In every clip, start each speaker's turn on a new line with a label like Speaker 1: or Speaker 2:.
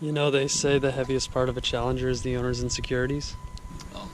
Speaker 1: You know, they say the heaviest part of a Challenger is the owner's insecurities.
Speaker 2: Oh.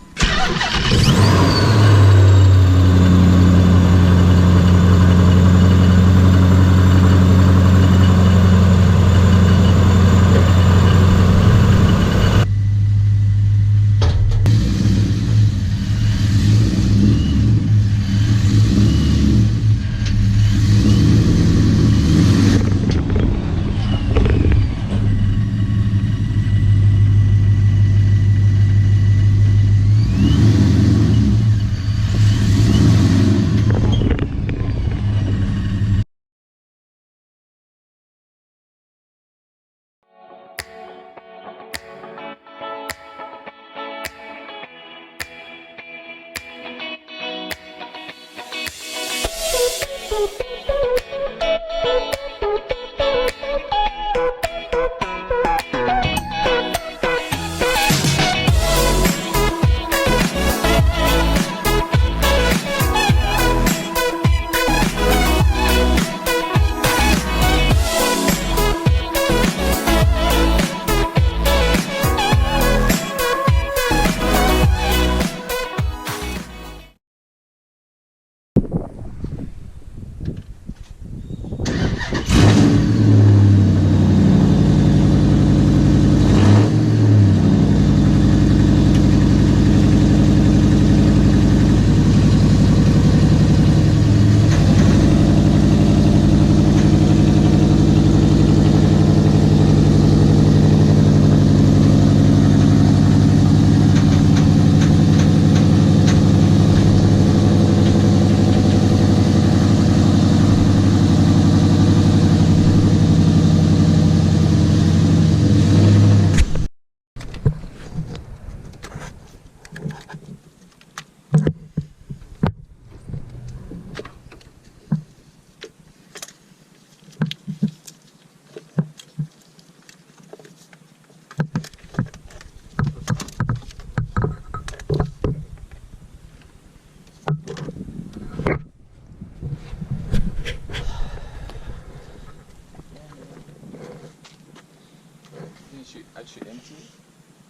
Speaker 2: I'd shoot empty.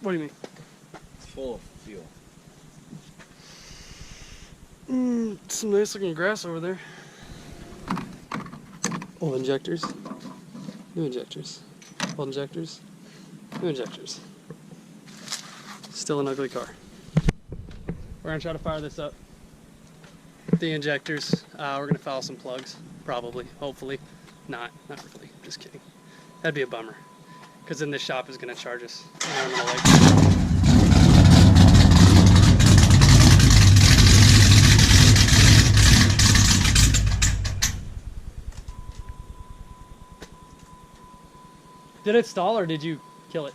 Speaker 1: What do you mean?
Speaker 2: It's full of fuel.
Speaker 1: Some nice looking grass over there. Old injectors. New injectors. Old injectors. New injectors. Still an ugly car. We're gonna try to fire this up. The injectors. We're gonna foul some plugs. Probably. Hopefully. Not really. Just kidding. That'd be a bummer. Because then this shop is going to charge us. And I'm gonna Did it stall or did you kill it?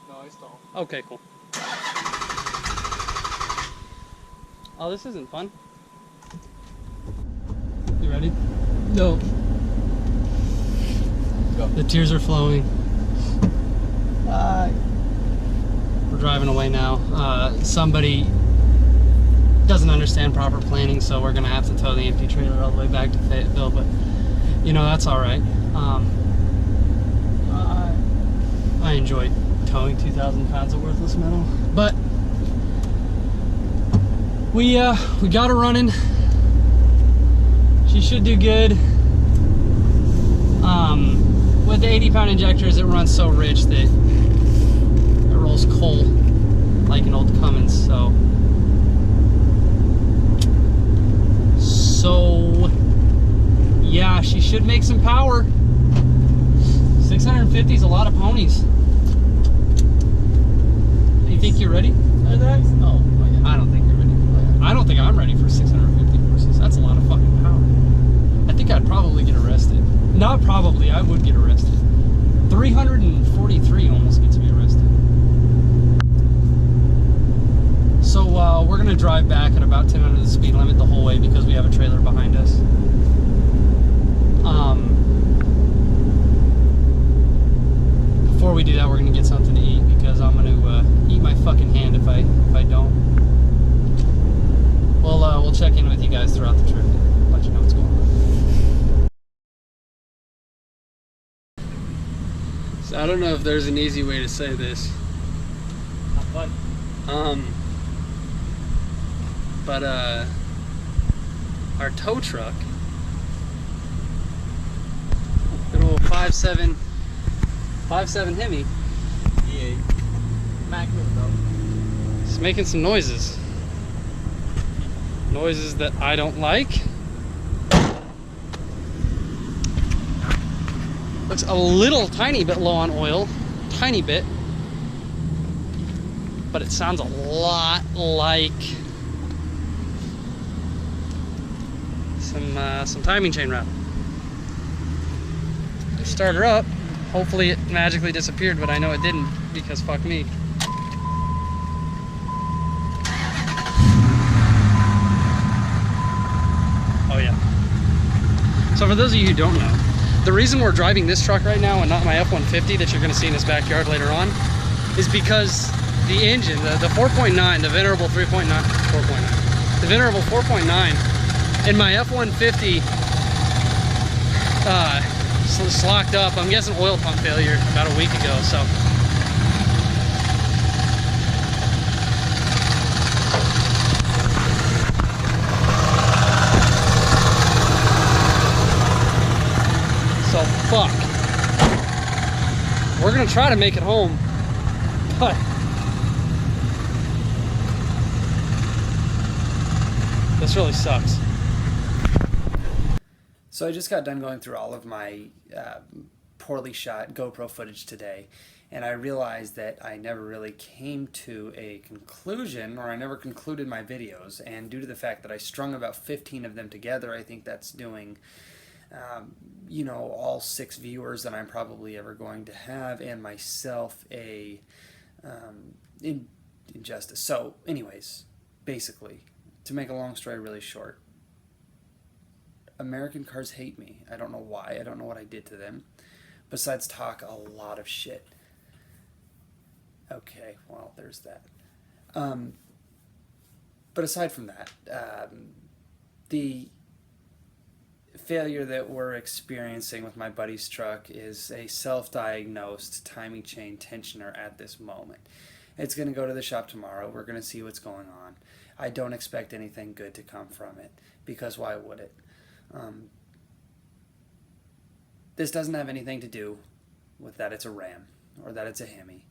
Speaker 2: No, I stalled.
Speaker 1: Okay, cool. Oh, this isn't fun. You ready? No.
Speaker 2: Go.
Speaker 1: The tears are flowing. We're driving away now. Somebody doesn't understand proper planning, so we're gonna have to tow the empty trailer all the way back to Fayetteville, but you know, that's all right. I enjoy towing 2,000 pounds of worthless metal, but we got her running. She should do good. With the 80-pound injectors, it runs so rich that it rolls coal like an old Cummins. So yeah, she should make some power. 650 is a lot of ponies. You think you're ready for that?
Speaker 2: Oh, yeah.
Speaker 1: I don't think you're ready for that. I don't think I'm ready for 650 horses. That's a lot of fucking power. I think I'd probably get arrested. Not probably, I would get arrested. 343 almost gets me arrested. So we're gonna drive back at about 10 under the speed limit the whole way because we have a trailer behind us. Before we do that, we're gonna get something to eat because I'm gonna eat my fucking hand if I don't. We'll check in with you guys throughout the trip and let you know what's going on. So I don't know if there's an easy way to say this.
Speaker 2: Not fun.
Speaker 1: But our tow truck, little 5.7 Hemi,
Speaker 2: Yeah. Immaculate though.
Speaker 1: is making some noises. Noises that I don't like. Looks a little tiny bit low on oil, tiny bit, but it sounds a lot like some timing chain rattle. Start her up. Hopefully it magically disappeared, but I know it didn't because fuck me. Oh yeah. So for those of you who don't know, the reason we're driving this truck right now and not my F-150 that you're going to see in this backyard later on is because the engine, the 4.9, the venerable 3.9, 4.9, the venerable 4.9 in my F-150 slocked up. I'm guessing oil pump failure about a week ago. So fuck. We're gonna try to make it home, but this really sucks. So I just got done going through all of my poorly shot GoPro footage today, and I realized that I never really came to a conclusion, or I never concluded my videos, and due to the fact that I strung about 15 of them together, I think that's doing you know, all 6 viewers that I'm probably ever going to have, and myself a injustice. So anyways, basically, to make a long story really short, American cars hate me. I don't know why. I don't know what I did to them, besides talk a lot of shit. Okay, well, there's that. But aside from that, the failure that we're experiencing with my buddy's truck is a self-diagnosed timing chain tensioner at this moment. It's going to go to the shop tomorrow. We're going to see what's going on. I don't expect anything good to come from it, because why would it? This doesn't have anything to do with that it's a Ram, or that it's a Hemi,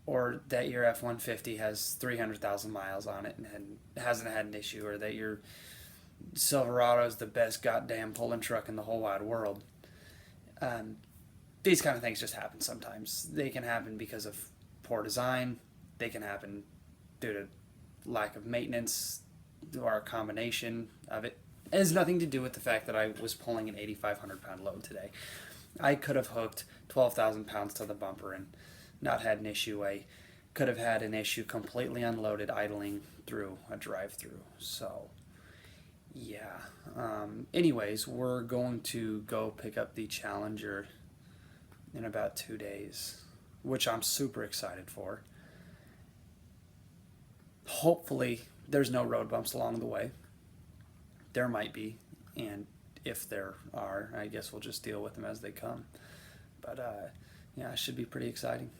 Speaker 1: or that your F-150 has 300,000 miles on it and hasn't had an issue, or that your Silverado is the best goddamn pulling truck in the whole wide world. These kind of things just happen sometimes. They can happen because of poor design. They can happen due to lack of maintenance, or a combination of it. It has nothing to do with the fact that I was pulling an 8,500 pound load today. I could have hooked 12,000 pounds to the bumper and not had an issue. I could have had an issue completely unloaded idling through a drive-through. So yeah. Anyways, we're going to go pick up the Challenger in about 2 days, which I'm super excited for. Hopefully there's no road bumps along the way. There might be, and if there are, I guess we'll just deal with them as they come. But yeah, it should be pretty exciting.